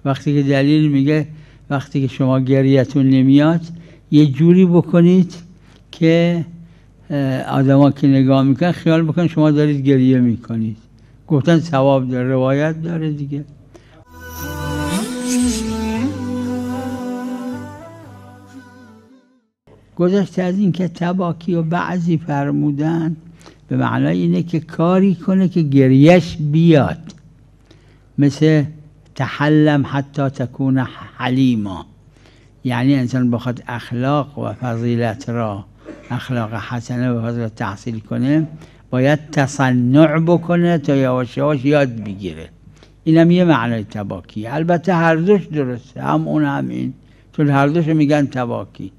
وقتی که دلیل میگه وقتی که شما گریه‌تون نمیاد یه جوری بکنید که آدما که نگاه میکنن خیال بکنن شما دارید گریه میکنید. گفتن ثواب داره، روایت داره دیگه. گذشته از این که تباکی و بعضی فرمودن به معنای اینه که کاری کنه که گریش بیاد، مثل تحلم حتی تکون حلیما، یعنی انسان بخواد اخلاق و فضیلت را، اخلاق حسنه و فضیلت تحصیل کنه باید تصنع بکنه تا یواش یواش یاد بگیره. اینم یه معنای تباکی. البته هر دوش درسته، هم اون هم این، چون هر دوش میگن تباکی.